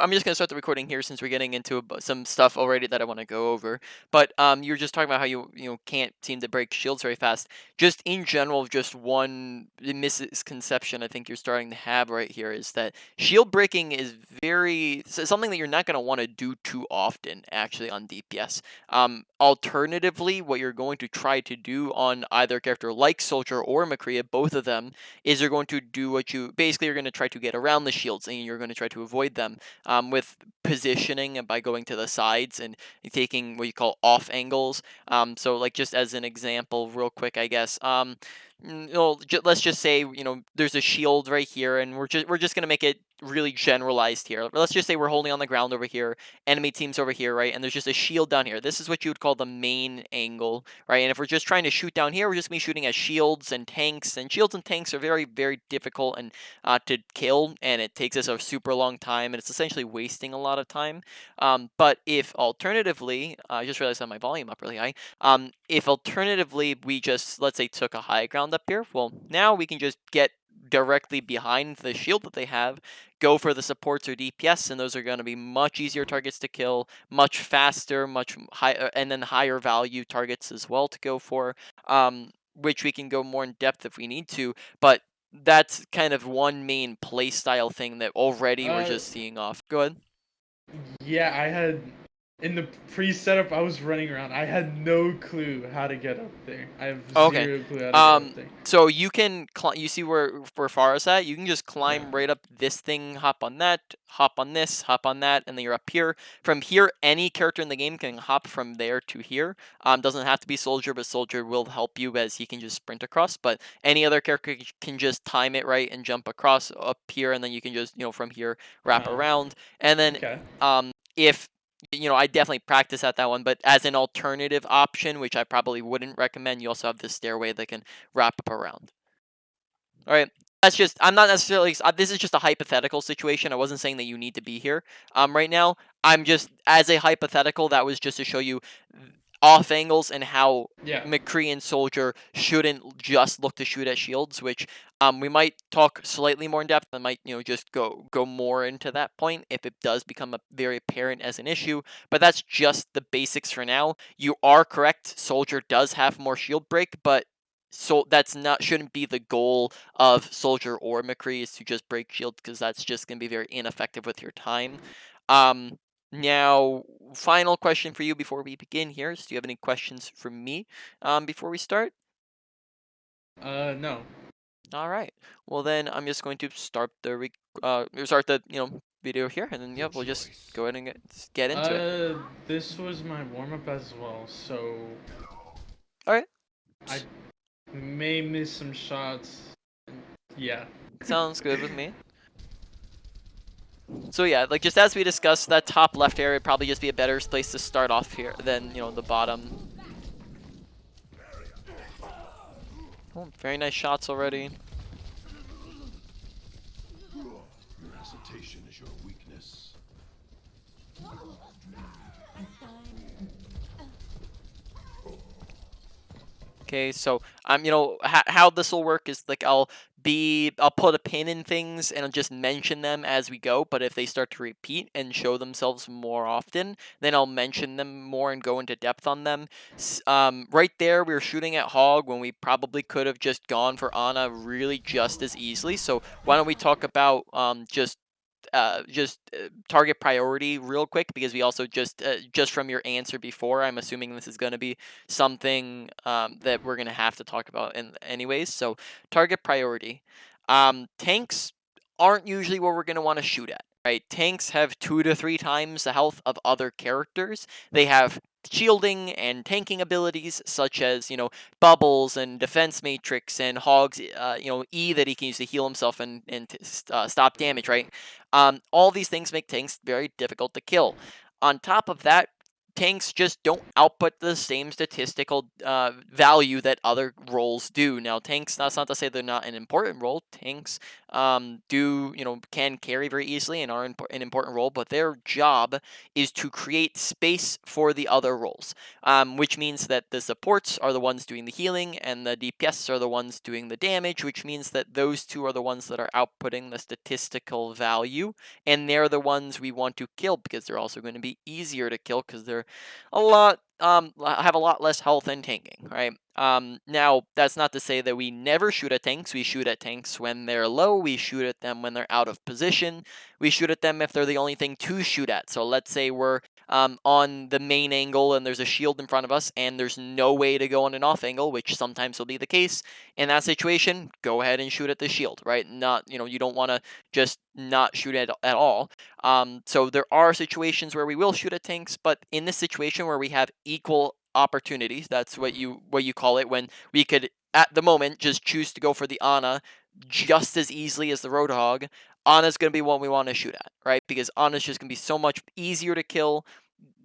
I'm just gonna start the recording here since we're getting into some stuff already that I want to go over. But you were just talking about how you can't seem to break shields very fast. Just in general, just one misconception I think you're starting to have right here is that shield breaking is something that you're not gonna want to do too often actually on DPS. Alternatively, what you're going to try to do on either character like Soldier or McCree, both of them, is you're going to do what you basically you're going to try to get around the shields and you're going to try to avoid them with positioning and by going to the sides and taking what you call off angles. So like just as an example, real quick, I guess. Let's just say there's a shield right here, and we're just gonna make it really generalized here. Let's just say we're holding on the ground over here, enemy team's over here, right? And there's just a shield down here. This is what you would call the main angle, right? And if we're just trying to shoot down here, we're just gonna be shooting at shields and tanks. And shields and tanks are very, very difficult and to kill, and it takes us a super long time, and it's essentially wasting a lot of time. But if alternatively, I just realized I have my volume up really high. If alternatively we just let's say took a high ground up here, well now we can just get directly behind the shield that they have, go for the supports or DPS, and those are going to be much easier targets to kill, much faster, much higher, and then higher value targets as well to go for, which we can go more in depth if we need to. But that's kind of one main playstyle thing that already we're just seeing off. Go ahead. Yeah, I had in the pre-setup I was running around. I had no clue how to get up there. I have Okay. zero clue how to get up there. So you can you see where Farah's at? You can just climb right up this thing, hop on that, hop on this, hop on that, and then you're up here. From here, any character in the game can hop from there to here. Doesn't have to be Soldier, but Soldier will help you as he can just sprint across. But any other character can just time it right and jump across up here, and then you can just from here wrap around. And then Okay. if I definitely practice at that one, but as an alternative option, which I probably wouldn't recommend, you also have this stairway that can wrap up around. All right. That's just, I'm not necessarily, this is just a hypothetical situation. I wasn't saying that you need to be here right now. I'm just, as a hypothetical, that was just to show you off angles and how McCree and Soldier shouldn't just look to shoot at shields, which we might talk slightly more in depth. I might just go more into that point if it does become very apparent as an issue. But that's just the basics for now. You are correct. Soldier does have more shield break, but so that's shouldn't be the goal of Soldier or McCree is to just break shields because that's just gonna be very ineffective with your time. Now, final question for you before we begin here is, do you have any questions for me before we start? No. All right. Well, then I'm just going to start the video here, and then we'll just go ahead and get into it. This was my warm-up as well, so All right. I may miss some shots. Yeah. Sounds good with me. So yeah, like just as we discussed, that top left area would probably just be a better place to start off here than the bottom. Oh, very nice shots already. Your hesitation is your weakness. Okay, so how this will work is like I'll put a pin in things and I'll just mention them as we go, but if they start to repeat and show themselves more often, then I'll mention them more and go into depth on them. Right there, we were shooting at Hog when we probably could have just gone for Ana really just as easily. So why don't we talk about just target priority real quick, because we also just from your answer before, I'm assuming this is going to be something that we're going to have to talk about in anyways. So target priority, tanks aren't usually what we're going to want to shoot at, right? Tanks have 2 to 3 times the health of other characters. They have shielding and tanking abilities such as bubbles and defense matrix and Hog's E that he can use to heal himself and stop damage, right? All these things make tanks very difficult to kill. On top of that, tanks just don't output the same statistical value that other roles do. Now, tanks, that's not to say they're not an important role. Tanks can carry very easily and are an important role, but their job is to create space for the other roles, which means that the supports are the ones doing the healing and the DPS are the ones doing the damage, which means that those two are the ones that are outputting the statistical value, and they're the ones we want to kill because they're also going to be easier to kill because they're have a lot less health than tanking, right? Now that's not to say that we never shoot at tanks. We shoot at tanks when they're low. We shoot at them when they're out of position. We shoot at them if they're the only thing to shoot at. So let's say we're on the main angle and there's a shield in front of us and there's no way to go on an off angle, which sometimes will be the case. In that situation, go ahead and shoot at the shield, right? Not, you don't want to just not shoot at all. So there are situations where we will shoot at tanks, but in this situation where we have equal opportunities, that's what you call it, when we could at the moment just choose to go for the Ana just as easily as the Roadhog. Ana's going to be one we want to shoot at, right? Because Ana's just going to be so much easier to kill.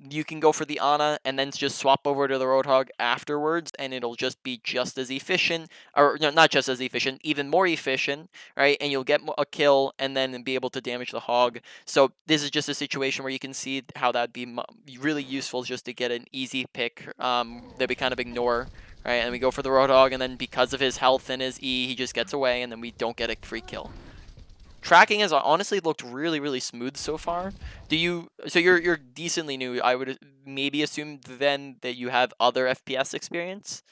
You can go for the Ana and then just swap over to the Roadhog afterwards, and it'll just be just as efficient, or not just as efficient, even more efficient, right? And you'll get a kill and then be able to damage the hog. So this is just a situation where you can see how that'd be really useful just to get an easy pick that we kind of ignore, right? And we go for the Roadhog, and then because of his health and his E, he just gets away, and then we don't get a free kill. Tracking has honestly looked really, really smooth so far. So you're decently new. I would maybe assume then that you have other FPS experience.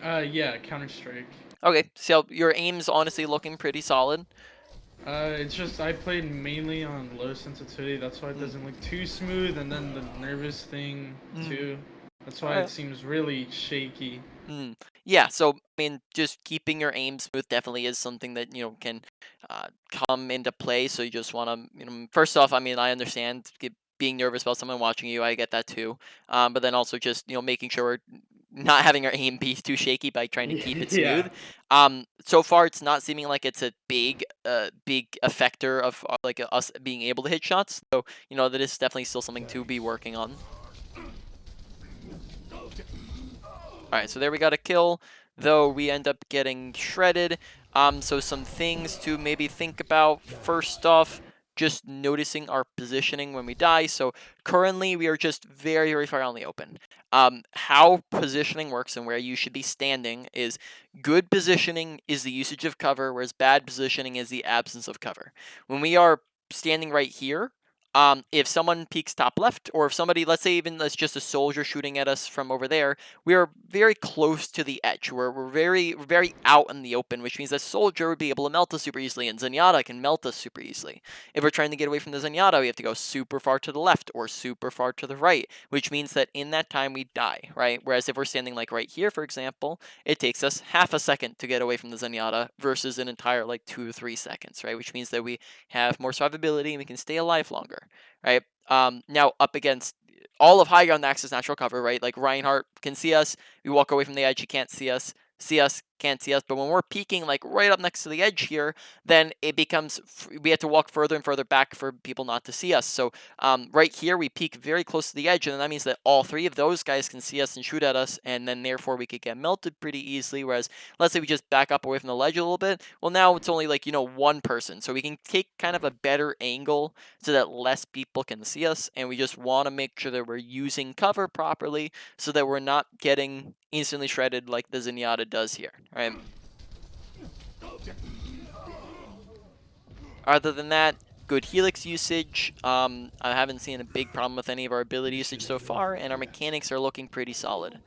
Yeah, Counter-Strike. Okay, so your aim's honestly looking pretty solid. It's just I played mainly on low sensitivity. That's why it doesn't look too smooth, and then the nervous thing too. That's why it seems really shaky. Yeah, so I mean, just keeping your aim smooth definitely is something that can come into play. So you just want to, first off, I mean, I understand being nervous about someone watching you. I get that too. But then also just making sure we're not having our aim be too shaky by trying to keep it Yeah. smooth. So far it's not seeming like it's a big effector of like us being able to hit shots. So that is definitely still something to be working on. Alright, so there we got a kill, though we end up getting shredded. So some things to maybe think about. First off, just noticing our positioning when we die. So currently we are just very, very far out in the open. How positioning works and where you should be standing is good positioning is the usage of cover, whereas bad positioning is the absence of cover. When we are standing right here, if someone peeks top left, or if somebody, let's say even that's just a soldier shooting at us from over there, we are very close to the edge. We're very, very out in the open, which means that soldier would be able to melt us super easily, and Zenyatta can melt us super easily. If we're trying to get away from the Zenyatta, we have to go super far to the left or super far to the right, which means that in that time we die, right? Whereas if we're standing like right here, for example, it takes us half a second to get away from the Zenyatta versus an entire like 2 or 3 seconds, right? Which means that we have more survivability and we can stay alive longer, right? Now up against all of high ground acts as natural cover, right? Like Reinhardt can see us, we walk away from the edge, he can't see us, can't see us. But when we're peeking like right up next to the edge here, then it becomes we have to walk further and further back for people not to see us. So right here we peek very close to the edge, and that means that all three of those guys can see us and shoot at us, and then therefore we could get melted pretty easily. Whereas let's say we just back up away from the ledge a little bit, well now it's only like one person, so we can take kind of a better angle so that less people can see us, and we just want to make sure that we're using cover properly so that we're not getting instantly shredded like the Zenyatta does here, right? Other than that, good helix usage. I haven't seen a big problem with any of our ability usage so far, and our mechanics are looking pretty solid.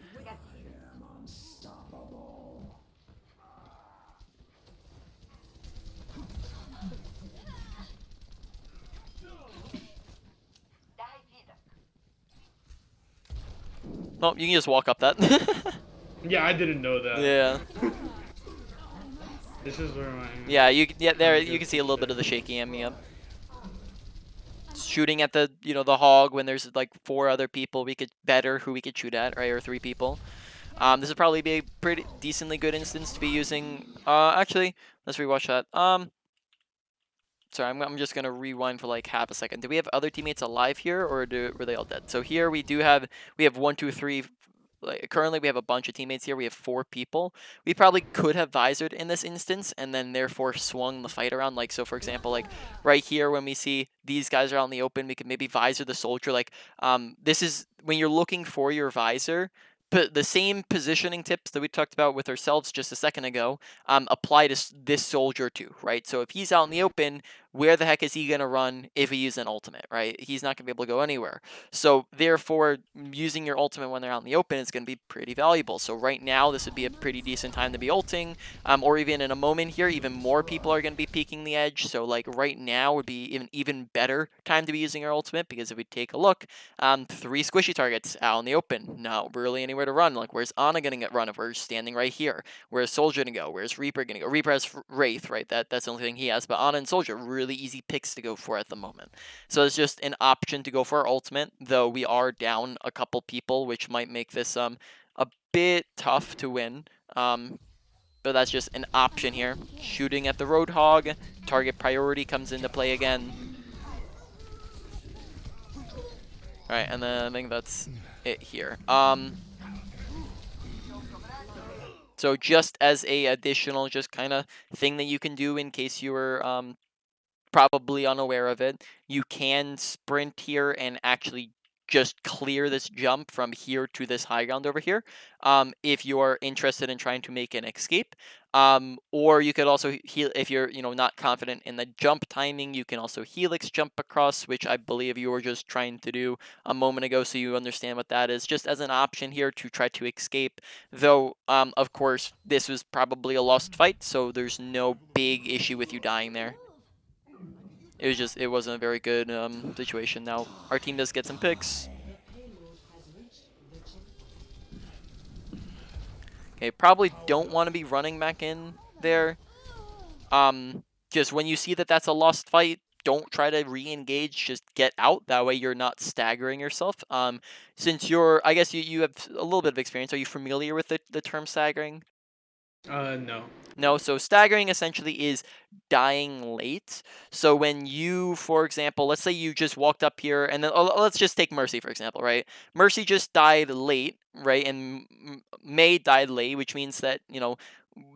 Well, you can just walk up that. Yeah, I didn't know that. Yeah. This is where my There you can see a little bit of the shaky aim. Yep. Shooting at the the hog when there's like 4 other people who we could shoot at, right, or 3 people. This would probably be a pretty decently good instance to be using. Actually, let's rewatch that. Sorry, I'm just gonna rewind for like half a second. Do we have other teammates alive here, or were they all dead? So here we have 1, 2, 3. Like currently we have a bunch of teammates here. We have 4 people. We probably could have visored in this instance and then therefore swung the fight around. Like so, for example, like right here when we see these guys are out in the open, we could maybe visor the soldier. Like this is when you're looking for your visor. But the same positioning tips that we talked about with ourselves just a second ago apply to this soldier too, right? So if he's out in the open, where the heck is he going to run if he uses an ultimate, right? He's not going to be able to go anywhere. So therefore, using your ultimate when they're out in the open is going to be pretty valuable. So right now, this would be a pretty decent time to be ulting, or even in a moment here, even more people are going to be peeking the edge. So like right now would be even better time to be using our ultimate, because if we take a look, 3 squishy targets out in the open, not really anywhere to run. Like where's Ana going to get run if we're standing right here? Where's Soldier going to go? Where's Reaper going to go? Reaper has Wraith, right? That's the only thing he has, but Ana and Soldier really easy picks to go for at the moment. So it's just an option to go for our ultimate, though we are down a couple people, which might make this a bit tough to win. But that's just an option here. Shooting at the Roadhog, target priority comes into play again. Alright, and then I think that's it here. So just as a additional just kind of thing that you can do in case you were probably unaware of it, you can sprint here and actually just clear this jump from here to this high ground over here, if you're interested in trying to make an escape. Or you could also heal if you're not confident in the jump timing. You can also helix jump across, which I believe you were just trying to do a moment ago, so you understand what that is, just as an option here to try to escape. Though of course this was probably a lost fight, so there's no big issue with you dying there. It wasn't a very good situation. Now our team does get some picks. Okay, probably don't want to be running back in there. Just when you see that that's a lost fight, don't try to re-engage. Just get out. That way you're not staggering yourself. Since I guess you have a little bit of experience. Are you familiar with the term staggering? No. No, so staggering essentially is dying late. So when you, for example, let's say you just walked up here, and then let's just take Mercy, for example, right? Mercy just died late, right? And May died late, which means that,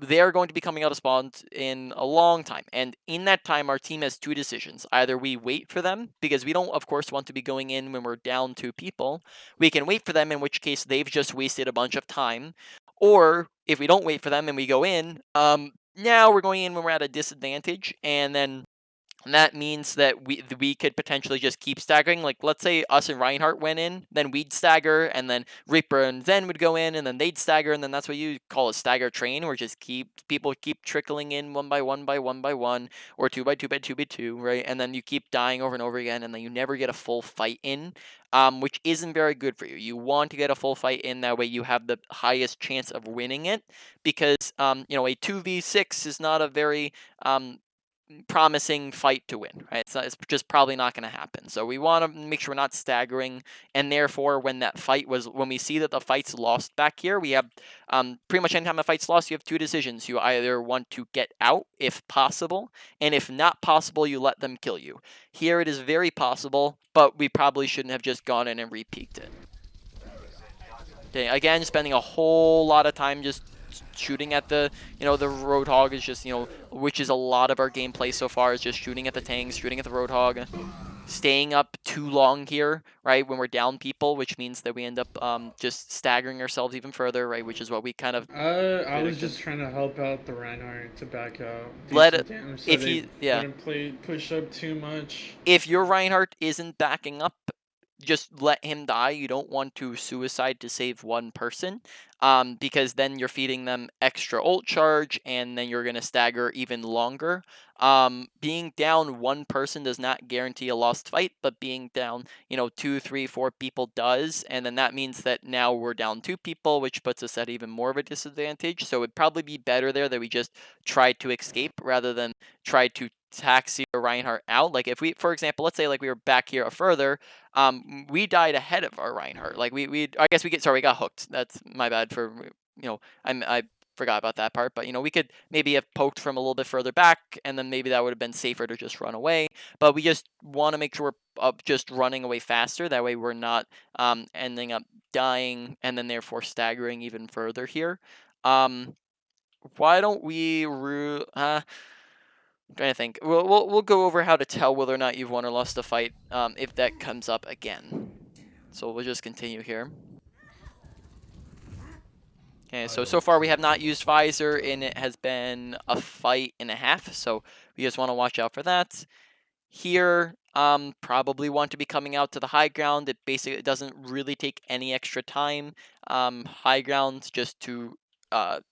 they're going to be coming out of spawn in a long time. And in that time, our team has 2 decisions. Either we wait for them, because we don't, of course, want to be going in when we're down 2 people. We can wait for them, in which case they've just wasted a bunch of time. Or if we don't wait for them and we go in, now we're going in when we're at a disadvantage, and then that means that we could potentially just keep staggering. Like let's say us and Reinhardt went in, then we'd stagger, and then Reaper and Zen would go in, and then they'd stagger, and then that's what you call a stagger train, where just people keep trickling in one by one by one by one, or 2 by 2 by 2 by 2, right? And then you keep dying over and over again, and then you never get a full fight in. Which isn't very good for you. You want to get a full fight in, that way you have the highest chance of winning it, because a 2v6 is not a very promising fight to win, right? It's just probably not going to happen. So we want to make sure we're not staggering, and therefore when we see that the fight's lost back here, we have pretty much anytime a fight's lost, you have 2 decisions. You either want to get out if possible, and if not possible, you let them kill you. Here it is very possible, but we probably shouldn't have just gone in and re-peeked it. Okay, again, spending a whole lot of time just shooting at the Roadhog is just, which is a lot of our gameplay so far, is just shooting at the tanks, shooting at the Roadhog, staying up too long here, right, when we're down people, which means that we end up just staggering ourselves even further, right, which is what we kind of I was predicted. just trying to help out the Reinhardt to back out, do Let some it, damage, so if they he, yeah, wouldn't push up too much. if your Reinhardt isn't backing up, just let him die. You don't want to suicide to save one person, because then you're feeding them extra ult charge, and then you're going to stagger even longer. Being down one person does not guarantee a lost fight, but being down, 2, 3, 4 people does, and then that means that now we're down 2 people, which puts us at even more of a disadvantage. So it'd probably be better there that we just try to escape rather than try to taxi or Reinhardt out. Like if we, for example, let's say like we were back here further, we died ahead of our Reinhardt. Like we got hooked. That's my bad for, I forgot about that part. But we could maybe have poked from a little bit further back, and then maybe that would have been safer to just run away. But we just want to make sure we're just running away faster. That way we're not ending up dying and then therefore staggering even further here. Why don't we? I'm trying to think. We'll go over how to tell whether or not you've won or lost a fight if that comes up again. So we'll just continue here. Okay, so far we have not used Visor, and it has been a fight and a half, so we just want to watch out for that. Here, probably want to be coming out to the high ground. It doesn't really take any extra time. High ground, just to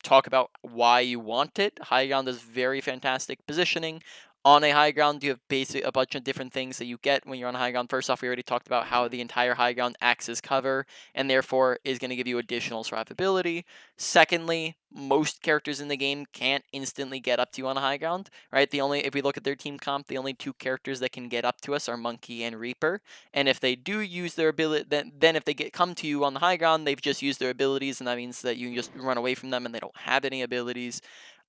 talk about why you want it. High ground is very fantastic positioning. On a high ground, you have a bunch of different things that you get when you're on a high ground. First off, we already talked about how the entire high ground acts as cover and therefore is going to give you additional survivability. Secondly, most characters in the game can't instantly get up to you on a high ground, right? If we look at their team comp, the only two characters that can get up to us are Monkey and Reaper. And if they do use their ability, then if they come to you on the high ground, they've just used their abilities, and that means that you can just run away from them, and they don't have any abilities.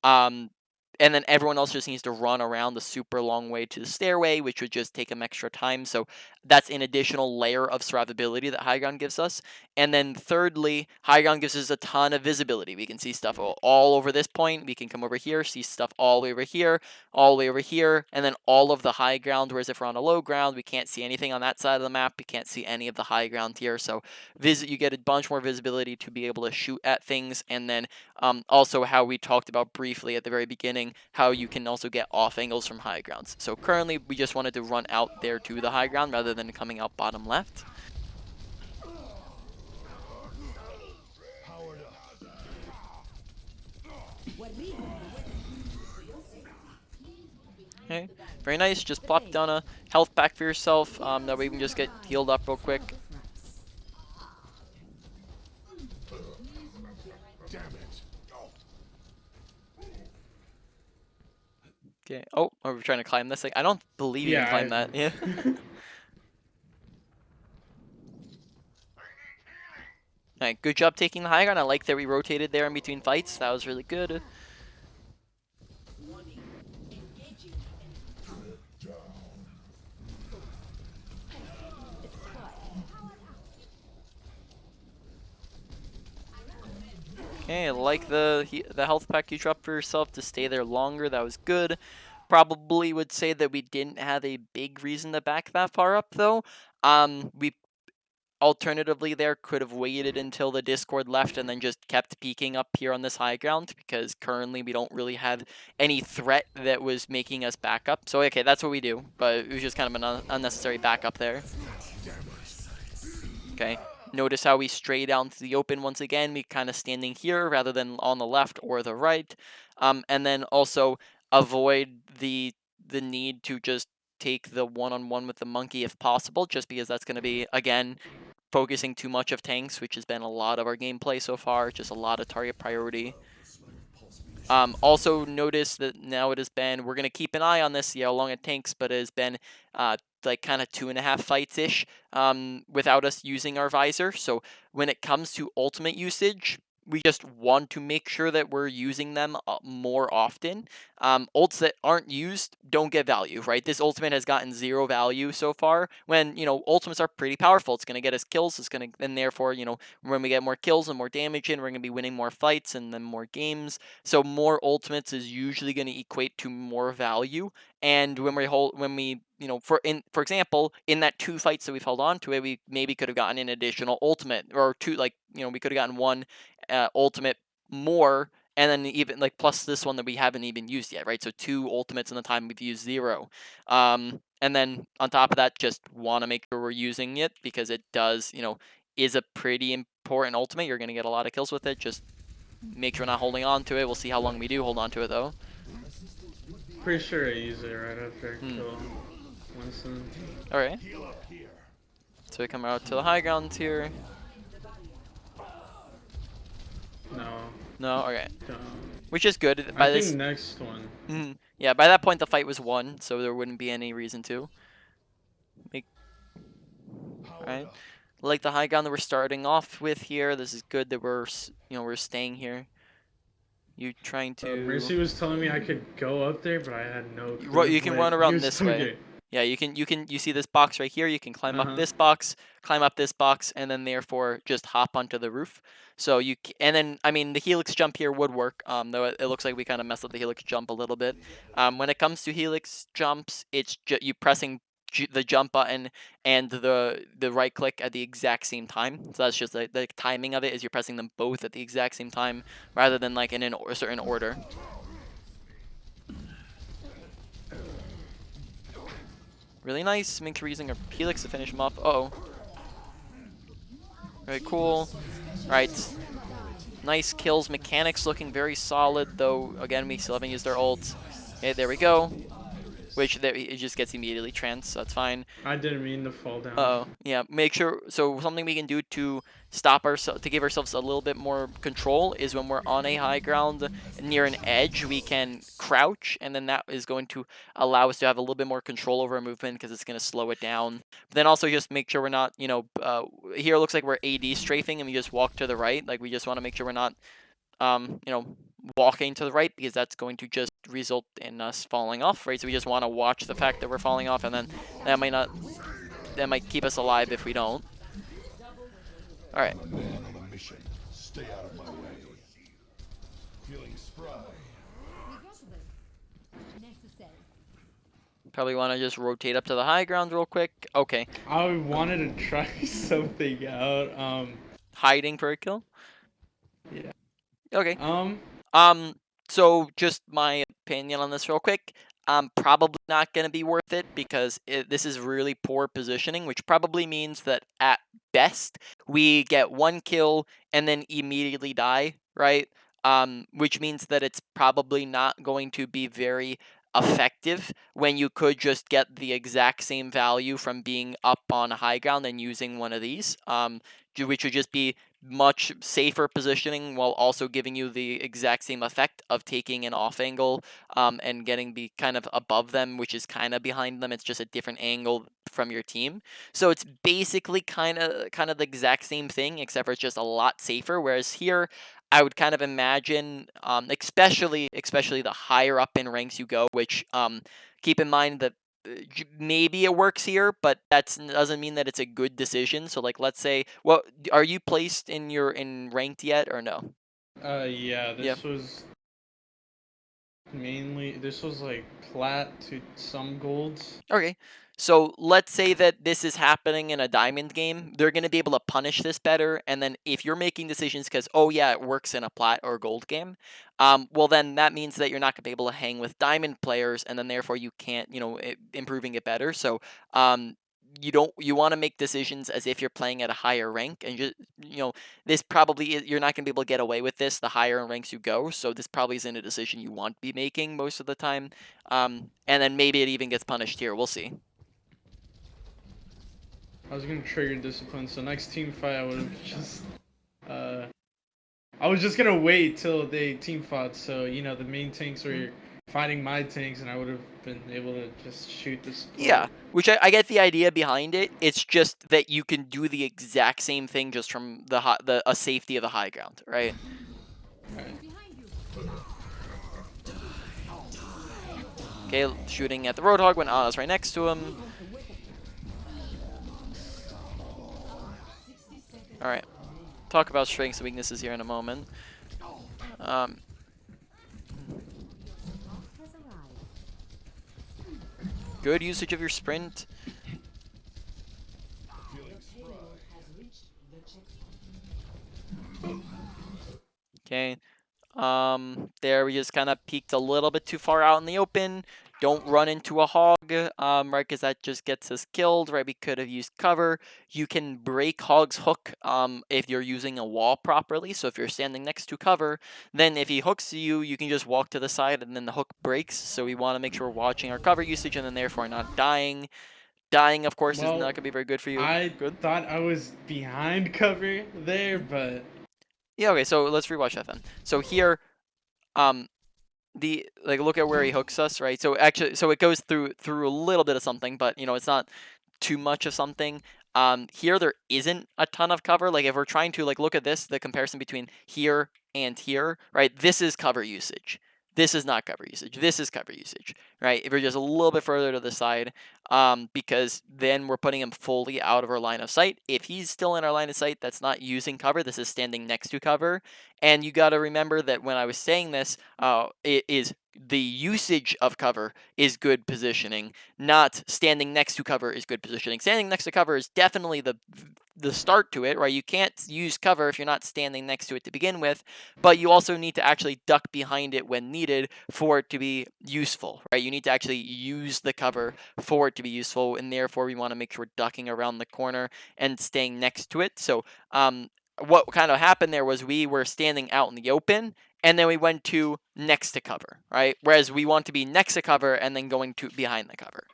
Um, and then everyone else just needs to run around the super long way to the stairway, which would just take them extra time. So that's an additional layer of survivability that high ground gives us. And then thirdly, high ground gives us a ton of visibility. We can see stuff all over this point. We can come over here, see stuff all the way over here, all the way over here, and then all of the high ground. Whereas if we're on a low ground, we can't see anything on that side of the map. We can't see any of the high ground here. So you get a bunch more visibility to be able to shoot at things. And then also how we talked about briefly at the very beginning, how you can also get off angles from high grounds. So currently we just wanted to run out there to the high ground rather than coming out bottom left. Okay, very nice. Just plop down a health pack for yourself. That way you can just get healed up real quick. Damn it. Okay. Oh, we're trying to climb this thing. I don't believe you can climb that. Yeah. Alright, good job taking the high ground. I like that we rotated there in between fights. That was really good. Okay, I like the health pack you dropped for yourself to stay there longer. That was good. Probably would say that we didn't have a big reason to back that far up though. We alternatively there could have waited until the Discord left and then just kept peeking up here on this high ground, because currently we don't really have any threat that was making us back up. So okay, that's what we do, but it was just kind of an unnecessary backup there. Okay, notice how we stray down to the open once again. We kind of standing here rather than on the left or the right. And then also avoid the need to just take the one-on-one with the monkey if possible, just because that's going to be, again, focusing too much of tanks, which has been a lot of our gameplay so far, just a lot of target priority. Also notice that now it has been, we're going to keep an eye on this, see how long it takes, but it has been like kind of 2.5 fights-ish without us using our visor. So when it comes to ultimate usage, we just want to make sure that we're using them more often. Ults that aren't used don't get value, right? This ultimate has gotten 0 value so far, when, ultimates are pretty powerful. It's going to get us kills, and therefore, when we get more kills and more damage in, we're going to be winning more fights and then more games. So more ultimates is usually going to equate to more value. And when we for example, in that 2 fights that we've held on to it, we maybe could have gotten an additional ultimate, or 2, we could have gotten 1 ultimate more, and then even plus this one that we haven't even used yet, right? So 2 ultimates in the time we've used 0. And then on top of that, just want to make sure we're using it, because it does, is a pretty important ultimate. You're going to get a lot of kills with it. Just make sure we're not holding on to it. We'll see how long we do hold on to it though. Pretty sure I use it right after I kill Winston. Alright. So we come out to the high ground here. No. No? Okay. Don't. Which is good. I think next one. Yeah, by that point the fight was won, so there wouldn't be any reason to. Alright. Like the high ground that we're starting off with here. This is good that we're staying here. You trying to... Mercy was telling me I could go up there, but I had no clue. You can Like, run he around was this telling way. me. Yeah, you see this box right here. You can climb up this box, climb up this box, and then therefore just hop onto the roof. So and then I mean the helix jump here would work. Though it looks like we kind of messed up the helix jump a little bit. When it comes to helix jumps, it's you pressing the jump button and the right click at the exact same time. So that's just the timing of it is you're pressing them both at the exact same time rather than like in a certain order. Really nice. McCree using a helix to finish him off. Uh-oh. Very cool. Alright. Nice kills. Mechanics looking very solid, though, again, we still haven't used our ult. Okay, there we go. Which, it just gets immediately trans, so that's fine. I didn't mean to fall down. Uh-oh. Yeah, make sure... So, something we can do to stop ourselves, to give ourselves a little bit more control is when we're on a high ground near an edge, we can crouch, and then that is going to allow us to have a little bit more control over our movement because it's going to slow it down. But then also just make sure we're not, you know, here it looks like we're AD strafing and we just walk to the right. Like, we just want to make sure we're not, you know, walking to the right because that's going to just result in us falling off, right? So we just want to watch the fact that we're falling off, and then that might keep us alive if we don't. Alright. I'm a man on a mission. Stay out of my way. Feeling spry. Probably want to just rotate up to the high ground real quick. Okay. I wanted to try something out. Hiding for a kill? Yeah. Okay. Um. So just my opinion on this real quick. Probably not going to be worth it because this is really poor positioning, which probably means that at best we get one kill and then immediately die, right? Which means that it's probably not going to be very effective when you could just get the exact same value from being up on high ground and using one of these, which would just be much safer positioning while also giving you the exact same effect of taking an off angle and getting be kind of above them, which is kind of behind them. It's just a different angle from your team. So it's basically kind of the exact same thing, except for it's just a lot safer. Whereas here, I would kind of imagine, especially the higher up in ranks you go, which keep in mind that maybe it works here, but that doesn't mean that it's a good decision. So like, let's say, well, are you placed in ranked yet or no? Yeah. Yeah. This was like plat to some golds. Okay. So let's say that this is happening in a diamond game. They're going to be able to punish this better. And then if you're making decisions because, oh, yeah, it works in a plat or gold game, well, then that means that you're not going to be able to hang with diamond players. And then therefore you can't, you know, improving it better. So you want to make decisions as if you're playing at a higher rank. And, just, you know, this probably, you're not going to be able to get away with this the higher in ranks you go. So this probably isn't a decision you want to be making most of the time. And then maybe it even gets punished here. We'll see. I was gonna trigger discipline, so next team fight I would have just I was just gonna wait till they team fought, so you know the main tanks were fighting my tanks, and I would have been able to just shoot this. Yeah, which I get the idea behind it. It's just that you can do the exact same thing just from the safety of the high ground, right? Okay, shooting at the Roadhog when Anna's right next to him. Alright. Talk about strengths and weaknesses here in a moment. Good usage of your sprint. Okay. There we just kind of peeked a little bit too far out in the open. Don't run into a hog, right, because that just gets us killed, right? We could have used cover. You can break hog's hook if you're using a wall properly. So if you're standing next to cover, then if he hooks you, you can just walk to the side and then the hook breaks. So we want to make sure we're watching our cover usage and then therefore not dying. Dying, of course, is not going to be very good for you. I Good. thought I was behind cover there, but... Yeah, okay, so let's rewatch that then. So here, look at where he hooks us, right? So actually, so it goes through a little bit of something, but you know, it's not too much of something. Here there isn't a ton of cover. Like if we're trying to like look at this, the comparison between here and here, right? This is cover usage. This is not cover usage. This is cover usage, right? If we're just a little bit further to the side, because then we're putting him fully out of our line of sight. If he's still in our line of sight, that's not using cover. This is standing next to cover. And you got to remember that when I was saying this, it is the usage of cover is good positioning, not standing next to cover is good positioning. Standing next to cover is definitely the start to it, right? You can't use cover if you're not standing next to it to begin with, but you also need to actually duck behind it when needed for it to be useful, right? You need to actually use the cover for it to be useful, and therefore we want to make sure we're ducking around the corner and staying next to it. So what kind of happened there was we were standing out in the open, and then we went to next to cover, right? Whereas we want to be next to cover and then going to behind the cover.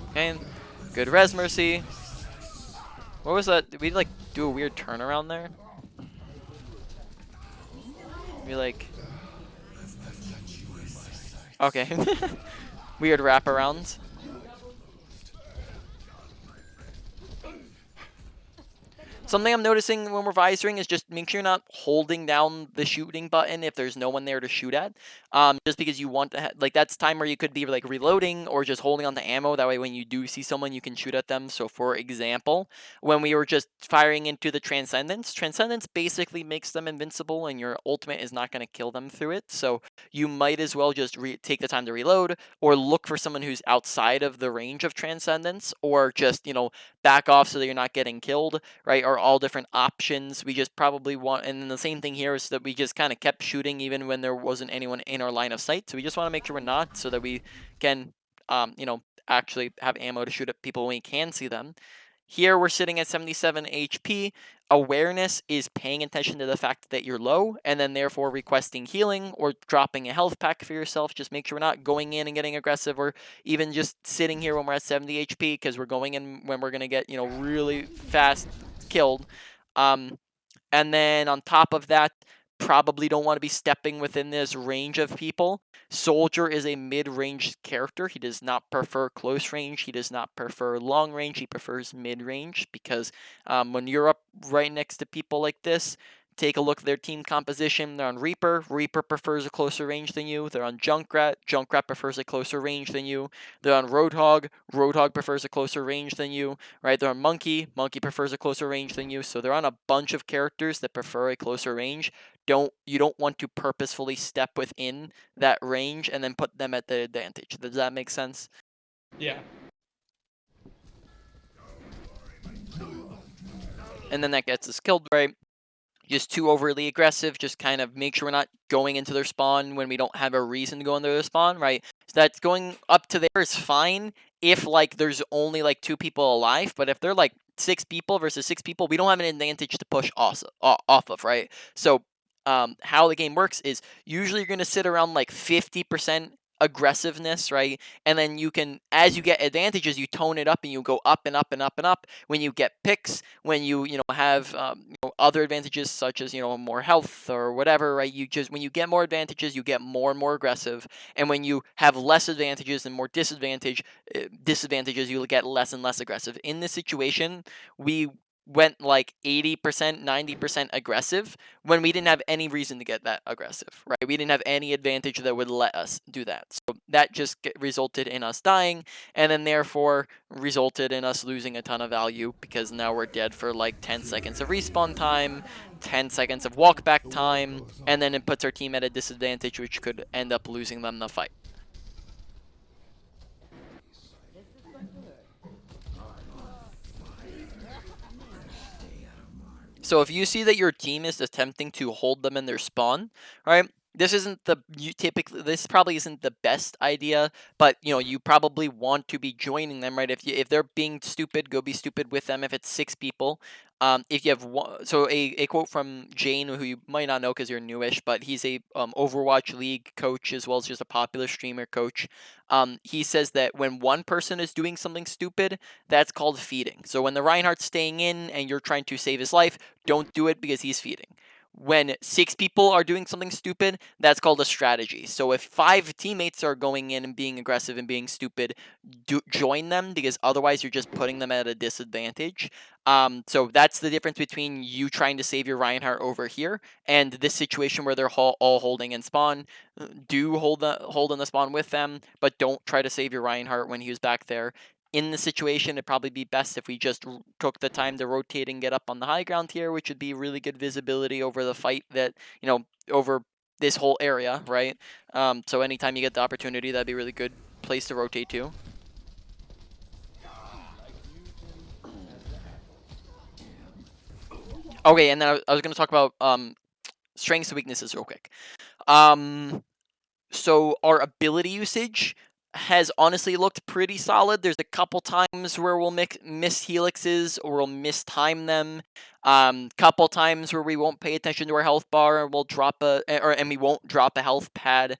Okay, good res mercy. What was that? Did we like do a weird turnaround there? We like... Okay. Weird wraparounds. Something I'm noticing when we're visoring is just make sure you're not holding down the shooting button if there's no one there to shoot at. Just because you want to, like that's time where you could be like reloading or just holding on to ammo. That way when you do see someone, you can shoot at them. So for example, when we were just firing into the Transcendence, Transcendence basically makes them invincible and your ultimate is not going to kill them through it. So you might as well just take the time to reload or look for someone who's outside of the range of Transcendence, or just, back off so that you're not getting killed, right? Are all different options. We just probably want, and then the same thing here is that we just kind of kept shooting even when there wasn't anyone in our line of sight. So we just want to make sure we're not, so that we can, actually have ammo to shoot at people when we can see them. Here we're sitting at 77 HP. Awareness is paying attention to the fact that you're low, and then therefore requesting healing or dropping a health pack for yourself. Just make sure we're not going in and getting aggressive, or even just sitting here when we're at 70 HP, because we're going in when we're going to get, really fast killed. And then on top of that, probably don't want to be stepping within this range of people. Soldier is a mid-range character. He does not prefer close range. He does not prefer long range. He prefers mid-range, because when you're up right next to people like this, take a look at their team composition. They're on Reaper. Reaper prefers a closer range than you. They're on Junkrat. Junkrat prefers a closer range than you. They're on Roadhog. Roadhog prefers a closer range than you, right? They're on Monkey. Monkey prefers a closer range than you. So they're on a bunch of characters that prefer a closer range. You don't want to purposefully step within that range and then put them at the advantage. Does that make sense? Yeah. And then that gets us killed, right? Just too overly aggressive. Just kind of make sure we're not going into their spawn when we don't have a reason to go into their spawn, right? So that's going up to there is fine if like there's only like 2 people alive, but if they're like 6 people versus 6 people, we don't have an advantage to push off of, right? So how the game works is usually you're going to sit around like 50% aggressiveness, right? And then you can, as you get advantages, you tone it up and you go up and up and up and up. When you get picks, when you have other advantages such as more health or whatever, right? When you get more advantages, you get more and more aggressive. And when you have less advantages and more disadvantages, you'll get less and less aggressive. In this situation, we went like 80%, 90% aggressive when we didn't have any reason to get that aggressive, right? We didn't have any advantage that would let us do that. So that just resulted in us dying, and then therefore resulted in us losing a ton of value, because now we're dead for like 10 seconds of respawn time, 10 seconds of walk back time, and then it puts our team at a disadvantage, which could end up losing them the fight. So if you see that your team is attempting to hold them in their spawn, right? This probably isn't the best idea, but you probably want to be joining them, right? If they're being stupid, go be stupid with them. If it's 6 people, if you have one, so a quote from Jane, who you might not know because you're newish, but he's a Overwatch League coach as well as just a popular streamer coach. He says that when one person is doing something stupid, that's called feeding. So when the Reinhardt's staying in and you're trying to save his life, don't do it because he's feeding. When 6 people are doing something stupid, that's called a strategy. So if 5 teammates are going in and being aggressive and being stupid, join them, because otherwise you're just putting them at a disadvantage. So that's the difference between you trying to save your Reinhardt over here and this situation where they're all holding in spawn. Do hold in the spawn with them, but don't try to save your Reinhardt when he was back there. In the situation, it'd probably be best if we just took the time to rotate and get up on the high ground here, which would be really good visibility over the fight that, over this whole area, right? So anytime you get the opportunity, that'd be a really good place to rotate to. Okay, and then I was going to talk about strengths and weaknesses real quick. So our ability usage has honestly looked pretty solid. There's a couple times where we'll miss helixes or we'll mistime them. Couple times where we won't pay attention to our health bar and we'll and we won't drop a health pad.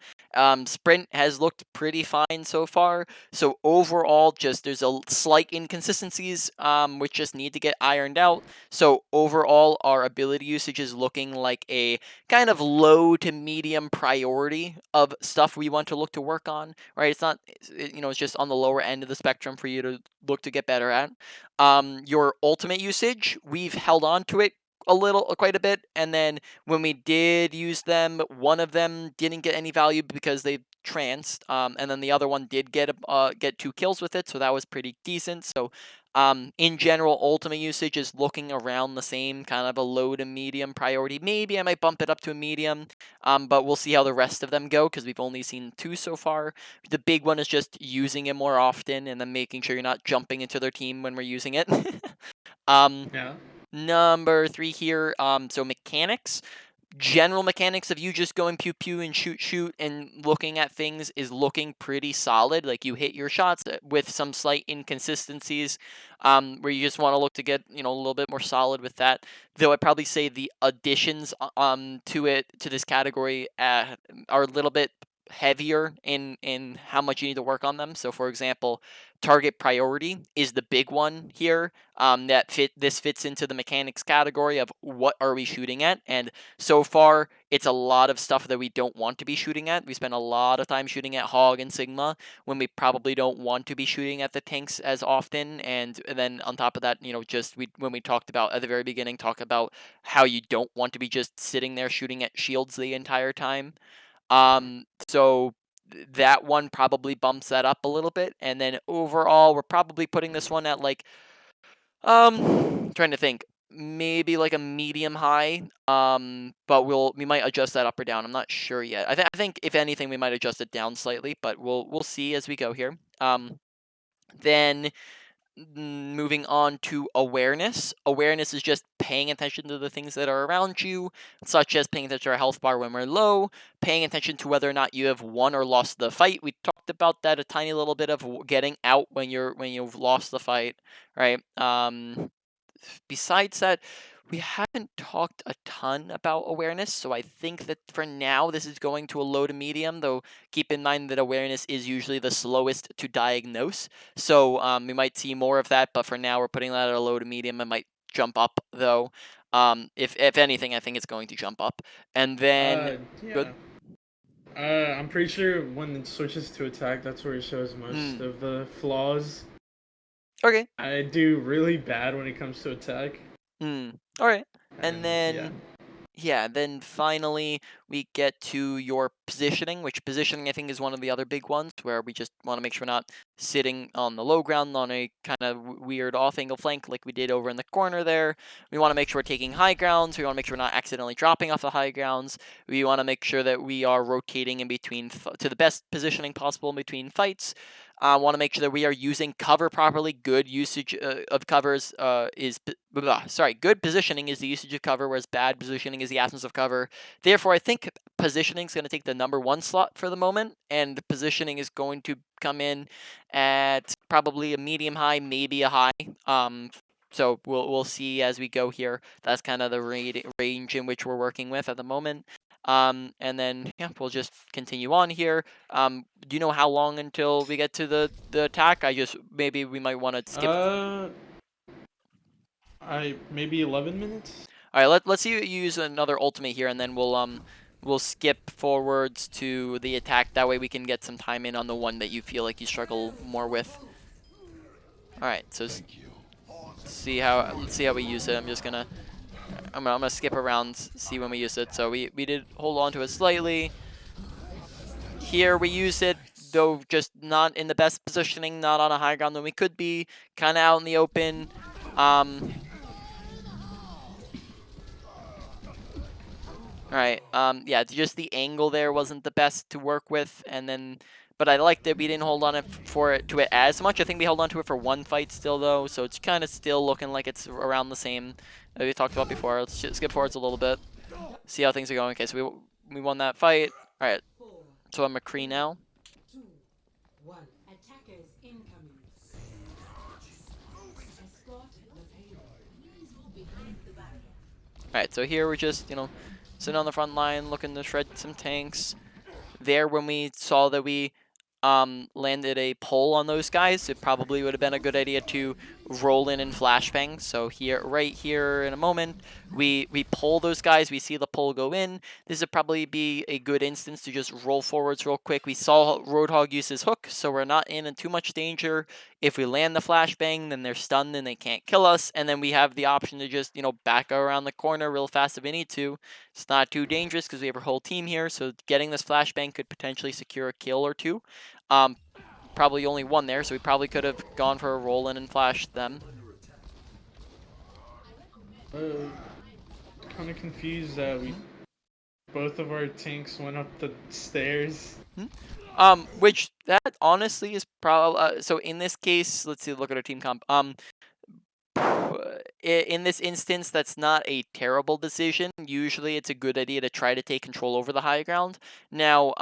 Sprint has looked pretty fine so far. So overall, just there's a slight inconsistencies which just need to get ironed out. So overall, our ability usage is looking like a kind of low to medium priority of stuff we want to look to work on, right? It's not, it's just on the lower end of the spectrum for you to look to get better at. Your ultimate usage, we've held on to it quite a bit, and then when we did use them, one of them didn't get any value because they tranced, and then the other one did get 2 kills with it, so that was pretty decent. So in general, ultimate usage is looking around the same, kind of a low to medium priority. Maybe I might bump it up to a medium, but we'll see how the rest of them go because we've only seen 2 so far. The big one is just using it more often and then making sure you're not jumping into their team when we're using it. Yeah. Number 3 here, so mechanics. General mechanics of you just going pew pew and shoot and looking at things is looking pretty solid. Like, you hit your shots with some slight inconsistencies, where you just want to look to get, a little bit more solid with that. Though I'd probably say the additions to this category are a little bit heavier in how much you need to work on them. So for example, target priority is the big one here. This fits into the mechanics category of what are we shooting at, and so far, it's a lot of stuff that we don't want to be shooting at. We spend a lot of time shooting at Hog and Sigma when we probably don't want to be shooting at the tanks as often. And then on top of that, when we talked about at the very beginning, talk about how you don't want to be just sitting there shooting at shields the entire time. So that one probably bumps that up a little bit. And then overall, we're probably putting this one at like, trying to think, maybe like a medium high. But we might adjust that up or down. I'm not sure yet. I think if anything, we might adjust it down slightly, but we'll see as we go here. Then moving on to awareness. Awareness is just paying attention to the things that are around you, such as paying attention to our health bar when we're low, paying attention to whether or not you have won or lost the fight. We talked about that a tiny little bit of getting out when you've lost the fight, right? Besides that, we haven't talked a ton about awareness, so I think that for now this is going to a low to medium, though keep in mind that awareness is usually the slowest to diagnose. So we might see more of that, but for now we're putting that at a low to medium. It might jump up, though. If anything, I think it's going to jump up. And then, Yeah. good. I'm pretty sure when it switches to attack, that's where it shows most of the flaws. Okay. I do really bad when it comes to attack. All right. And And yeah. then then finally we get to your positioning, which positioning I think is one of the other big ones where we just want to make sure we're not sitting on the low ground on a kind of weird off angle flank like we did over in the corner there. We want to make sure we're taking high grounds. We want to make sure we're not accidentally dropping off the high grounds. We want to make sure that we are rotating in between to the best positioning possible in between fights. Want to make sure that we are using cover properly. Good usage of covers good positioning is the usage of cover, whereas bad positioning is the absence of cover. Therefore, I think positioning is going to take the number 1 slot for the moment, and positioning is going to come in at probably a medium high, maybe a high. So we'll see as we go here. That's kind of the range in which we're working with at the moment. And then we'll just continue on here. Do you know how long until we get to the attack? Maybe we might want to skip. I maybe 11 minutes. All right, let's see you use another ultimate here, and then we'll skip forwards to the attack. That way we can get some time in on the one that you feel like you struggle more with. All right, so Thank you. let's see how we use it. I'm gonna skip around, see when we use it. So we did hold on to it slightly. Here we use it, though just not in the best positioning, not on a high ground than we could be, kind of out in the open. Alright, yeah, just the angle there wasn't the best to work with, and then, but I liked that we didn't hold on to it as much. I think we held on to it for one fight still, though, so it's kind of still looking like it's around the same that we talked about before. Let's just skip forwards a little bit, see how things are going. Okay, so we won that fight. Alright, so I'm McCree now. Attackers incoming. Escort the payload. Alright, so here we're just, sitting on the front line, looking to shred some tanks. There, when we saw that we landed a pull on those guys, it probably would have been a good idea to roll in and flashbang. So here, right here in a moment, we pull those guys. We see the pull go in. This would probably be a good instance to just roll forwards real quick. We saw Roadhog use his hook, so we're not in too much danger. If we land the flashbang, then they're stunned and they can't kill us. And then we have the option to just, back around the corner real fast if we need to. It's not too dangerous because we have our whole team here, so getting this flashbang could potentially secure a kill or two. Probably only one there, so we probably could have gone for a roll in and flashed them. Kind of confused that both of our tanks went up the stairs. Which that honestly is probably so in this case. Let's see. Look at our team comp. In this instance, that's not a terrible decision. Usually, it's a good idea to try to take control over the high ground. Now,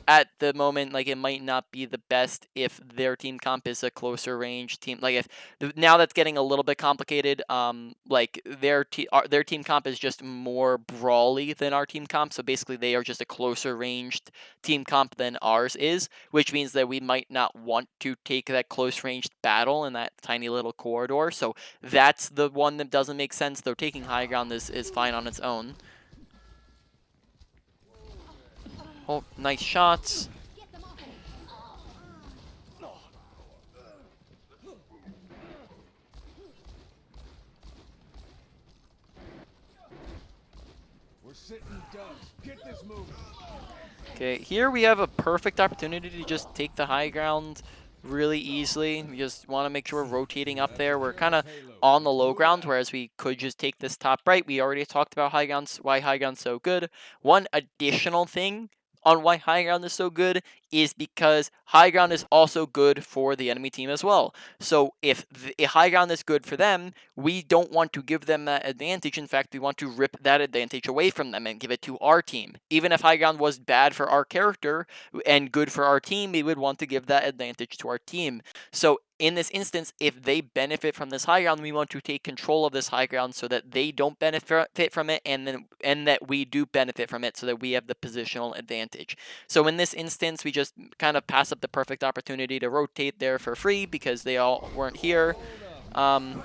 at the moment, like, it might not be the best if their team comp is a closer range team. Like, if now that's getting a little bit complicated. Like their team comp is just more brawly than our team comp. So basically, they are just a closer ranged team comp than ours is, which means that we might not want to take that close ranged battle in that tiny little corridor. So that's the one that doesn't make sense. Though taking high ground is fine on its own. Oh, nice shots. We're sitting ducks. Get this moving. Okay, here we have a perfect opportunity to just take the high ground really easily. We just want to make sure we're rotating up there. We're kind of on the low ground, whereas we could just take this top right. We already talked about high ground, why high ground's so good. One additional thing on why high ground is so good is because high ground is also good for the enemy team as well. So if high ground is good for them, we don't want to give them that advantage. In fact, we want to rip that advantage away from them and give it to our team. Even if high ground was bad for our character and good for our team, we would want to give that advantage to our team. So in this instance, if they benefit from this high ground, we want to take control of this high ground so that they don't benefit from it, and that we do benefit from it, so that we have the positional advantage. So in this instance, we just kind of pass up the perfect opportunity to rotate there for free because they all weren't here. Right.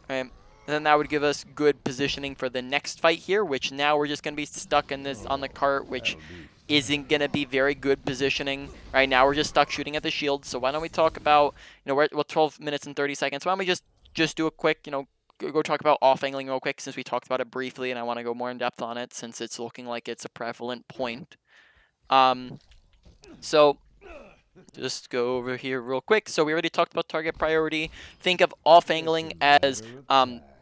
And then that would give us good positioning for the next fight here, which now we're just going to be stuck in this on the cart, which isn't going to be very good positioning. Right now we're just stuck shooting at the shield. So why don't we talk about, we're at 12 minutes and 30 seconds. Why don't we just do a quick, go talk about off-angling real quick, since we talked about it briefly, and I want to go more in depth on it since it's looking like it's a prevalent point. So just go over here real quick. So we already talked about target priority. Think of off-angling as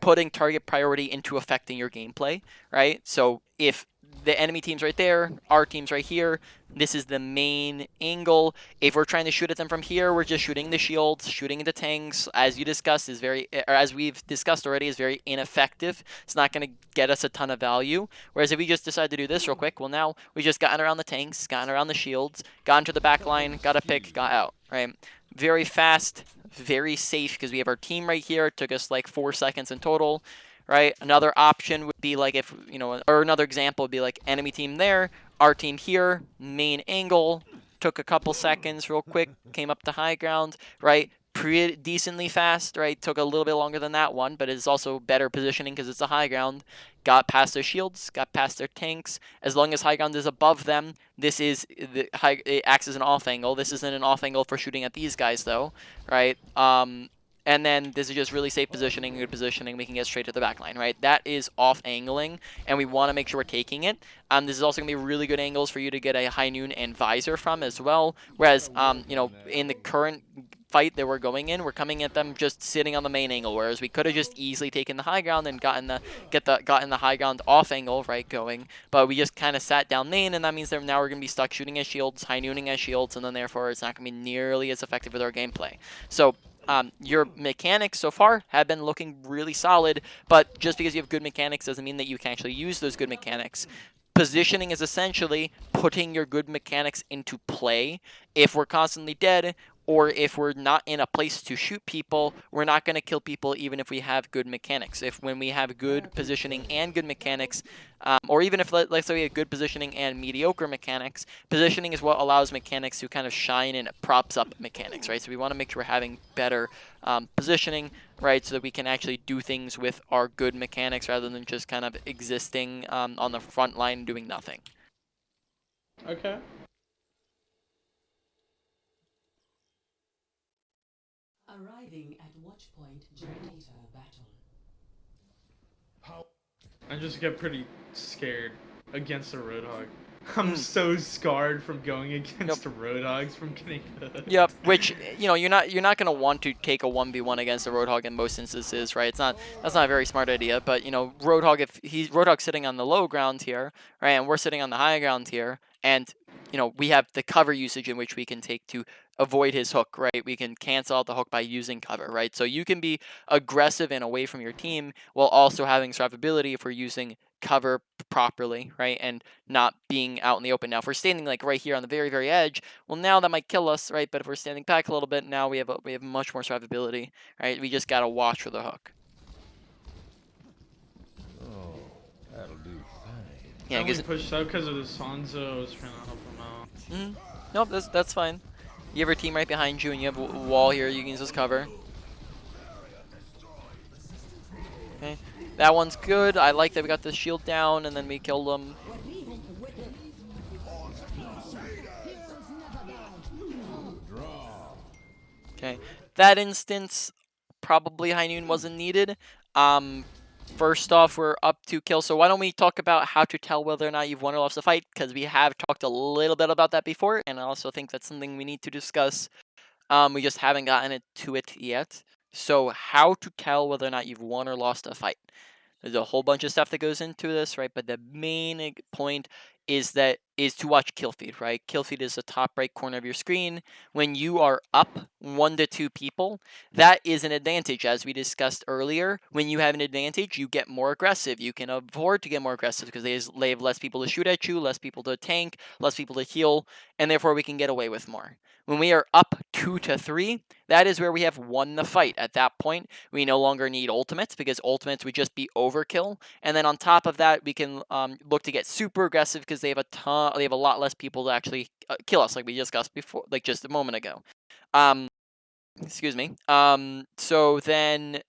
putting target priority into affecting your gameplay, right? So if the enemy team's right there, our team's right here, this is the main angle. If we're trying to shoot at them from here, we're just shooting the shields, shooting the tanks, as you discussed, as we've discussed already, is very ineffective. It's not going to get us a ton of value. Whereas if we just decide to do this real quick, well, now we just gotten around the tanks, gotten around the shields, gotten to the back line, got a pick, got out, right? Very fast, very safe, because we have our team right here. It took us like 4 seconds in total. Right, another option would be like if, or another example would be like enemy team there, our team here, main angle, took a couple seconds real quick, came up to high ground, right? pretty decently fast, right? Took a little bit longer than that one, but it's also better positioning because it's a high ground. Got past their shields, got past their tanks. As long as high ground is above them, this is it acts as an off angle. This isn't an off angle for shooting at these guys though, right? And then this is just really safe positioning, good positioning. We can get straight to the back line, right? That is off angling, and we want to make sure we're taking it. This is also going to be really good angles for you to get a high noon and visor from as well. Whereas, in the current fight that we're going in, we're coming at them just sitting on the main angle, whereas we could have just easily taken the high ground and gotten the high ground off angle, right, going. But we just kind of sat down main, and that means that now we're going to be stuck shooting at shields, high nooning at shields, and then therefore it's not going to be nearly as effective with our gameplay. So your mechanics so far have been looking really solid, but just because you have good mechanics doesn't mean that you can actually use those good mechanics. Positioning is essentially putting your good mechanics into play. If we're constantly dead, or if we're not in a place to shoot people, we're not going to kill people even if we have good mechanics. When we have good positioning and good mechanics, or even if let's say we have good positioning and mediocre mechanics, positioning is what allows mechanics to kind of shine and it props up mechanics, right? So we want to make sure we're having better positioning, right, so that we can actually do things with our good mechanics rather than just kind of existing on the front line doing nothing. Okay. Arriving at watch point ready for battle. I just get pretty scared against a Roadhog. Hmm. I'm so scarred from going against Roadhogs from getting hooked. Yep, which you're not gonna want to take a 1v1 against a Roadhog in most instances, right? That's not a very smart idea. But Roadhog, if he's Roadhog sitting on the low ground here, right, and we're sitting on the high ground here, and we have the cover usage in which we can take to avoid his hook, right? We can cancel out the hook by using cover, right? So you can be aggressive and away from your team while also having survivability if we're using cover properly, right? And not being out in the open. Now, if we're standing like right here on the very, very edge, well, now that might kill us, right? But if we're standing back a little bit, now we have much more survivability, right? We just gotta watch for the hook. Oh, that'll do fine. I Yeah, only because pushed out because of the Sanzo. I was trying to help him out. nope, that's fine. You have your team right behind you, and you have a wall here. You can use this cover. Okay, that one's good. I like that we got the shield down, and then we killed them. Okay, that instance, probably High Noon wasn't needed. First off, we're up 2 kills, so why don't we talk about how to tell whether or not you've won or lost a fight, because we have talked a little bit about that before, and I also think that's something we need to discuss. We just haven't gotten to it yet. So how to tell whether or not you've won or lost a fight. There's a whole bunch of stuff that goes into this, right? But the main point is to watch kill feed, right? Kill feed is the top right corner of your screen. When you are up 1 to 2 people, that is an advantage. As we discussed earlier, when you have an advantage, you get more aggressive. You can afford to get more aggressive because they have less people to shoot at you, less people to tank, less people to heal, and therefore we can get away with more. When we are up 2 to 3, that is where we have won the fight. At that point, we no longer need ultimates because ultimates would just be overkill. And then on top of that, we can look to get super aggressive because they have a lot less people to actually kill us, like we discussed before, like just a moment ago. Excuse me. So then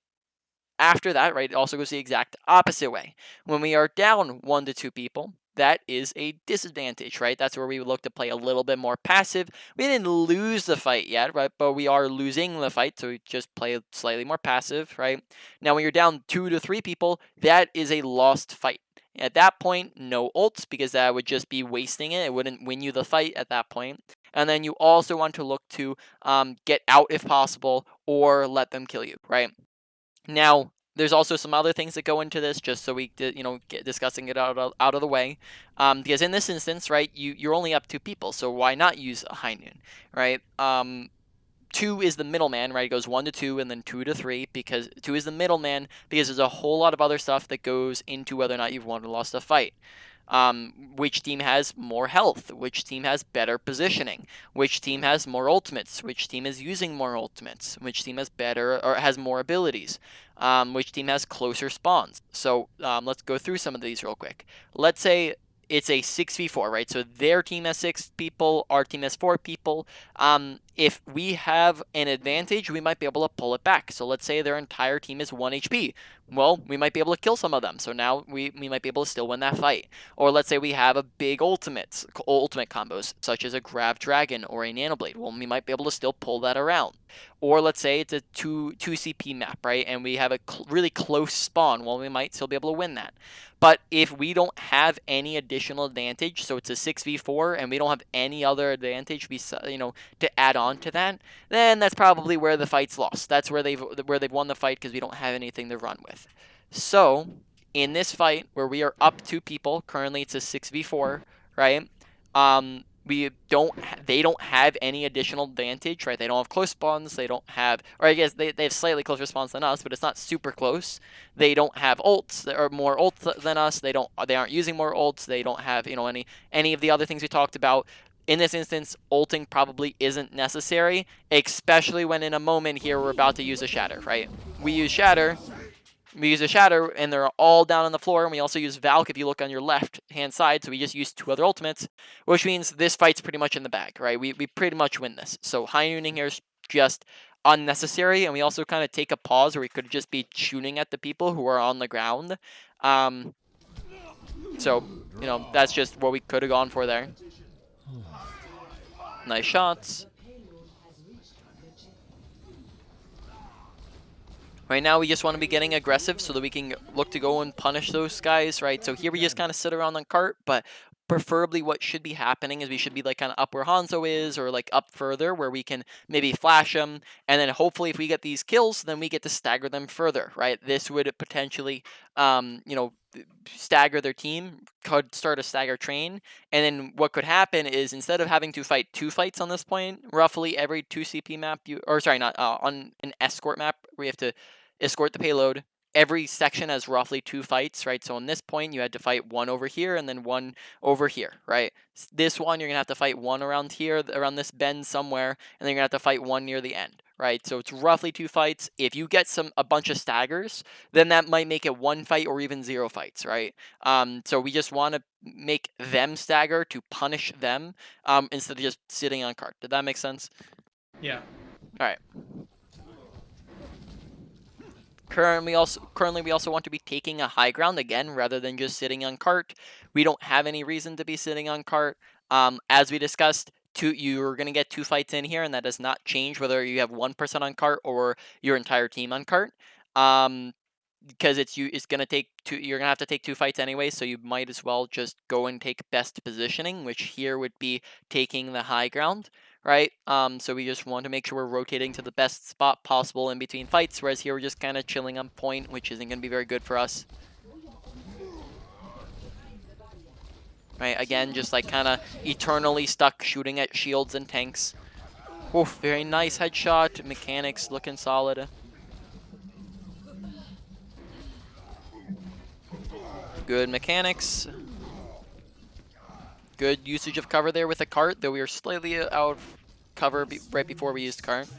after that, right, it also goes the exact opposite way. When we are down 1 to 2 people, that is a disadvantage, right? That's where we would look to play a little bit more passive. We didn't lose the fight yet, right? But we are losing the fight, so we just play slightly more passive, right? Now, when you're down 2 to 3 people, that is a lost fight. At that point, no ults, because that would just be wasting it. It wouldn't win you the fight at that point. And then you also want to look to get out if possible, or let them kill you, right? Now, there's also some other things that go into this, just so we get discussing it out of the way. Because in this instance, right, you're only up 2 people, so why not use a high noon, right? 2 is the middleman, right? It goes 1 to 2 and then 2 to 3, because 2 is the middleman, because there's a whole lot of other stuff that goes into whether or not you've won or lost a fight. Which team has more health, which team has better positioning, which team has more ultimates, which team is using more ultimates, which team has better or has more abilities, which team has closer spawns. So let's go through some of these real quick. Let's say it's a 6v4, right? So their team has 6 people, our team has 4 people. If we have an advantage, we might be able to pull it back. So let's say their entire team is 1 HP. Well, we might be able to kill some of them. So now we might be able to still win that fight. Or let's say we have a big ultimate combos, such as a Grav Dragon or a Nanoblade. Well, we might be able to still pull that around. Or let's say it's a 2 CP map, right? And we have a really close spawn. Well, we might still be able to win that. But if we don't have any additional advantage, so it's a 6v4 and we don't have any other advantage to add on to that, then that's probably where the fight's lost. That's where they've won the fight, because we don't have anything to run with. So in this fight where we are up 2 people, currently it's a 6v4, right? They don't have any additional advantage, right? They don't have close spawns, they don't have, or I guess they have slightly closer spawns than us, but it's not super close. They don't have ults, or more ults than us. They aren't using more ults. They don't have, any of the other things we talked about. In this instance, ulting probably isn't necessary, especially when in a moment here we're about to use a shatter, right? We use a shatter, and they're all down on the floor, and we also use Valk if you look on your left-hand side, so we just use 2 other ultimates, which means this fight's pretty much in the bag, right? We pretty much win this. So high nooning here is just unnecessary, and we also kind of take a pause where we could just be shooting at the people who are on the ground. So, that's just what we could have gone for there. Nice shots. Right now, we just want to be getting aggressive so that we can look to go and punish those guys, right? So here we just kind of sit around on cart, but preferably what should be happening is we should be like kind of up where Hanzo is, or like up further where we can maybe flash them, and then hopefully if we get these kills, then we get to stagger them further, right? This would potentially, stagger their team, could start a stagger train, and then what could happen is instead of having to fight 2 fights on this point, roughly every 2 CP map, on an escort map where you have to escort the payload. Every section has roughly 2 fights, right? So on this point, you had to fight 1 over here and then 1 over here, right? This one, you're going to have to fight 1 around here, around this bend somewhere, and then you're going to have to fight 1 near the end, right? So it's roughly 2 fights. If you get a bunch of staggers, then that might make it 1 fight or even 0 fights, right? So we just want to make them stagger to punish them, instead of just sitting on cart. Did that make sense? Yeah. All right. Currently, we also want to be taking a high ground again, rather than just sitting on cart. We don't have any reason to be sitting on cart. As we discussed, you're going to get 2 fights in here, and that does not change whether you have 1% on cart or your entire team on cart. Because it's gonna take 2. You're gonna have to take 2 fights anyway, so you might as well just go and take best positioning, which here would be taking the high ground, right? So we just want to make sure we're rotating to the best spot possible in between fights, whereas here we're just kind of chilling on point, which isn't gonna be very good for us. Right, again, just like kind of eternally stuck shooting at shields and tanks. Oof, very nice headshot. Mechanics looking solid. Good mechanics. Good usage of cover there with a cart, though we were slightly out of cover right before we used cart.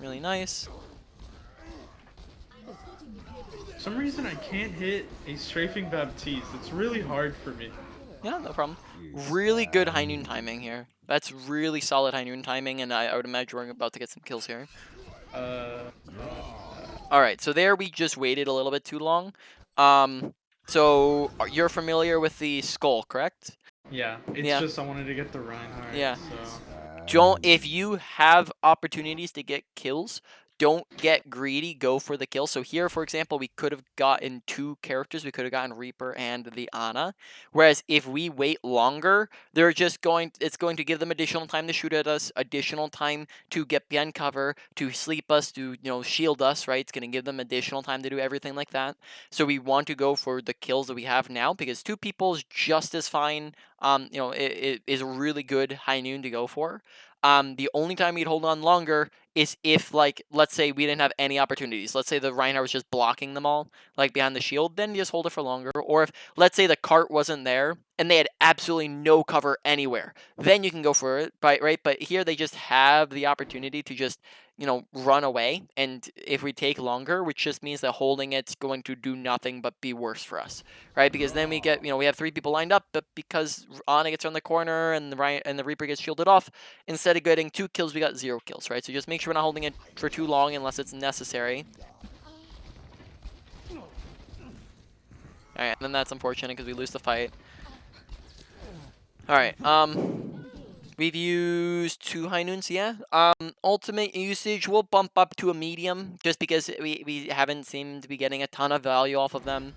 Really nice. For some reason I can't hit a strafing Baptiste. It's really hard for me. Yeah, no problem. Really good high noon timing here. That's really solid high noon timing, and I would imagine we're about to get some kills here. Alright, so there we just waited a little bit too long. So you're familiar with the skull, correct? Yeah, it's just I wanted to get the Reinhardt. Yeah. So. If you have opportunities to get kills, don't get greedy, go for the kill. So here, for example, we could have gotten 2 characters. We could have gotten Reaper and the Ana. Whereas if we wait longer, it's going to give them additional time to shoot at us, additional time to get behind cover, to sleep us, to shield us, right? It's going to give them additional time to do everything like that. So we want to go for the kills that we have now, because 2 people is just as fine. It is a really good high noon to go for. The only time we'd hold on longer is if, like, let's say we didn't have any opportunities. Let's say the Reinhardt was just blocking them all, like, behind the shield, then you just hold it for longer. Or if, let's say the cart wasn't there, and they had absolutely no cover anywhere, then you can go for it, right? But here they just have the opportunity to just run away. And if we take longer, which just means that holding it's going to do nothing but be worse for us, right? Because then we get, we have 3 people lined up, but because Ana gets around the corner and the Reaper gets shielded off, instead of getting 2 kills, we got 0 kills, right? So just make sure we're not holding it for too long unless it's necessary. All right, and then that's unfortunate because we lose the fight. All right, we've used 2 high noons, yeah. Ultimate usage will bump up to a medium just because we haven't seemed to be getting a ton of value off of them.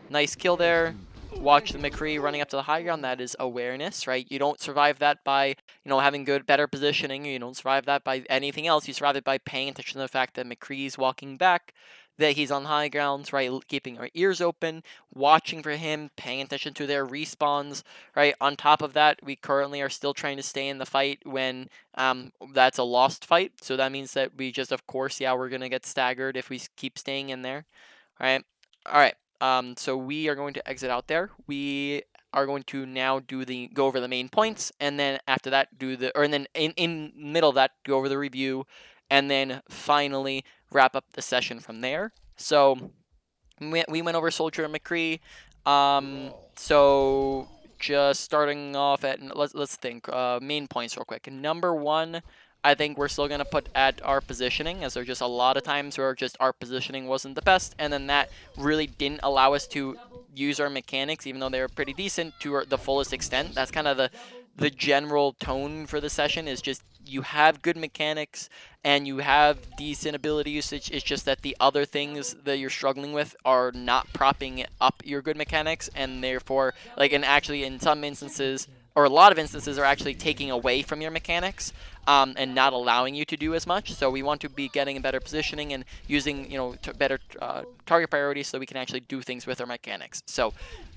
Nice kill there. Watch the McCree running up to the high ground. That is awareness, right? You don't survive that by, having better positioning. You don't survive that by anything else. You survive it by paying attention to the fact that McCree's walking back, that he's on high grounds, right? Keeping our ears open, watching for him, paying attention to their respawns, right? On top of that, we currently are still trying to stay in the fight when that's a lost fight. So that means that we just, of course, yeah, we're going to get staggered if we keep staying in there, right? All right. So we are going to exit out there. We are going to now go over the main points, and then after that and then in middle of that go over the review, and then finally wrap up the session from there. So we went over Soldier and McCree. So just starting off at let's think main points real quick. Number 1, I think we're still gonna put at our positioning, as there's just a lot of times where just our positioning wasn't the best, and then that really didn't allow us to use our mechanics, even though they were pretty decent, to the fullest extent. That's kind of the general tone for the session, is just you have good mechanics and you have decent ability usage. It's just that the other things that you're struggling with are not propping up your good mechanics, and therefore, and actually in some instances, or a lot of instances, are actually taking away from your mechanics and not allowing you to do as much. So we want to be getting a better positioning and using, better target priorities so we can actually do things with our mechanics. So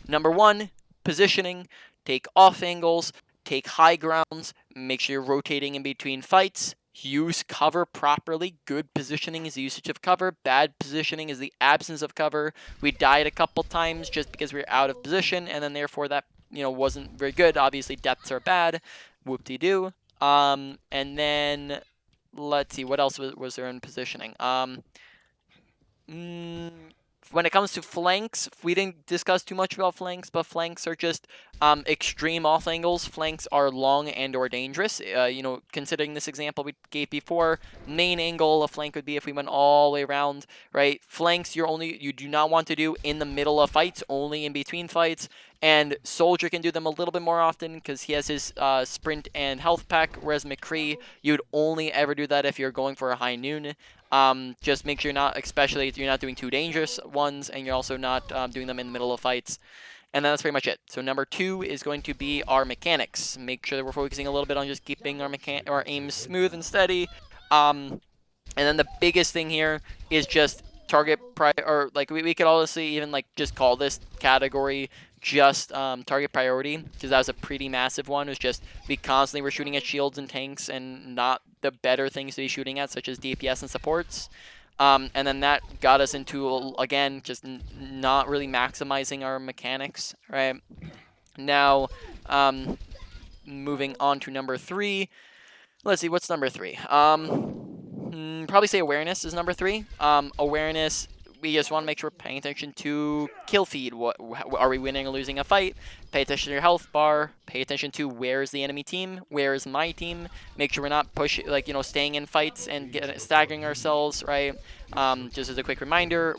number 1, positioning, take off angles, take high grounds, make sure you're rotating in between fights, use cover properly. Good positioning is the usage of cover. Bad positioning is the absence of cover. We died a couple times just because we were out of position, and then therefore that wasn't very good. Obviously, deaths are bad. Whoop-de-doo. And then let's see, what else was there in positioning? When it comes to flanks, we didn't discuss too much about flanks, but flanks are just extreme off angles. Flanks are long and or dangerous. Considering this example we gave before, main angle a flank would be if we went all the way around, right? Flanks you do not want to do in the middle of fights, only in between fights. And Soldier can do them a little bit more often because he has his sprint and health pack, whereas McCree, you'd only ever do that if you're going for a high noon. Just make sure especially if you're not doing too dangerous ones, and you're also not doing them in the middle of fights. And then that's pretty much it. So number 2 is going to be our mechanics. Make sure that we're focusing a little bit on just keeping our aim smooth and steady. And then the biggest thing here is just target we could honestly even just call this category just target priority, because that was a pretty massive one. It was just we constantly were shooting at shields and tanks and not the better things to be shooting at, such as DPS and supports. And then that got us into, again, just not really maximizing our mechanics, right? Now, moving on to number 3. Let's see, what's number 3? Probably say awareness is number 3. Awareness, we just want to make sure we're paying attention to kill feed. Are we winning or losing a fight? Pay attention to your health bar. Pay attention to where is the enemy team, where is my team. Make sure we're not staying in fights and staggering ourselves, right? Just as a quick reminder,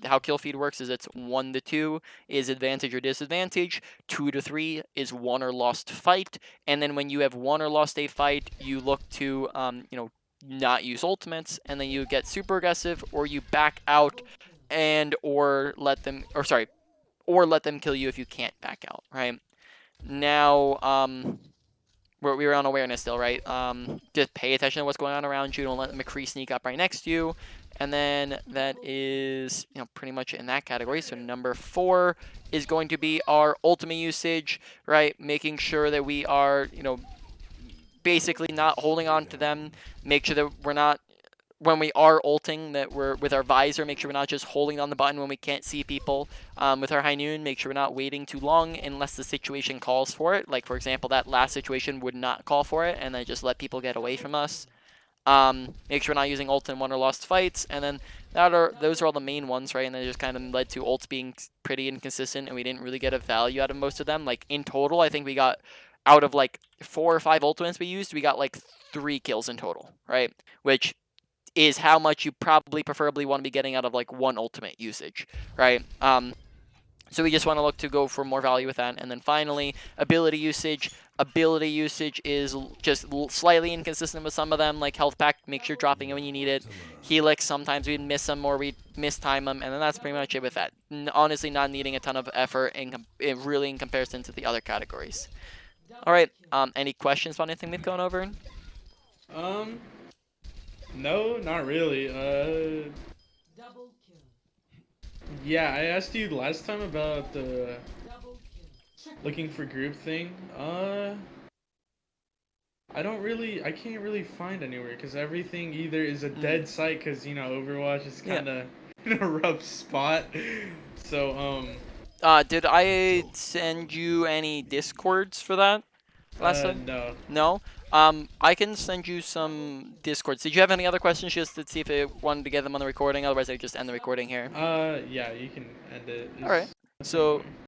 how kill feed works is it's 1 to 2 is advantage or disadvantage, 2 to 3 is won or lost fight, and then when you have won or lost a fight, you look to not use ultimates, and then you get super aggressive, or you back out or let them kill you if you can't back out, right? Now, we were on awareness still, right? Just pay attention to what's going on around you. Don't let McCree sneak up right next to you. And then that is, pretty much in that category. So number 4 is going to be our ultimate usage, right? Making sure that we are, basically not holding on to them. Make sure that we're not, when we are ulting, that we're with our visor. Make sure we're not just holding on the button when we can't see people. With our high noon, make sure we're not waiting too long unless the situation calls for it. Like, for example, that last situation would not call for it, and then just let people get away from us. Make sure we're not using ult in won or lost fights, and then those are all the main ones, right? And they just kind of led to ults being pretty inconsistent, and we didn't really get a value out of most of them. Like in total, I think we got out of like 4 or 5 ultimates we used, we got like 3 kills in total, right? Which is how much you probably preferably want to be getting out of like one ultimate usage, right? So we just want to look to go for more value with that. And then finally, ability usage. Ability usage is just slightly inconsistent with some of them, like health pack, make sure dropping it when you need it. Helix, sometimes we'd miss them or we'd mistime them, and then that's pretty much it with that. Honestly, not needing a ton of effort really in comparison to the other categories. All right, any questions about anything we've gone over? No, not really. Double kill. Yeah, I asked you last time about the Double kill. looking for group thing. I can't really find anywhere because everything either is a dead site because Overwatch is kind of in a rough spot. So Did I send you any discords for that last time? no. No. I can send you some discords. Did you have any other questions just to see if I wanted to get them on the recording? Otherwise, I just end the recording here. Yeah, you can end it. All right. So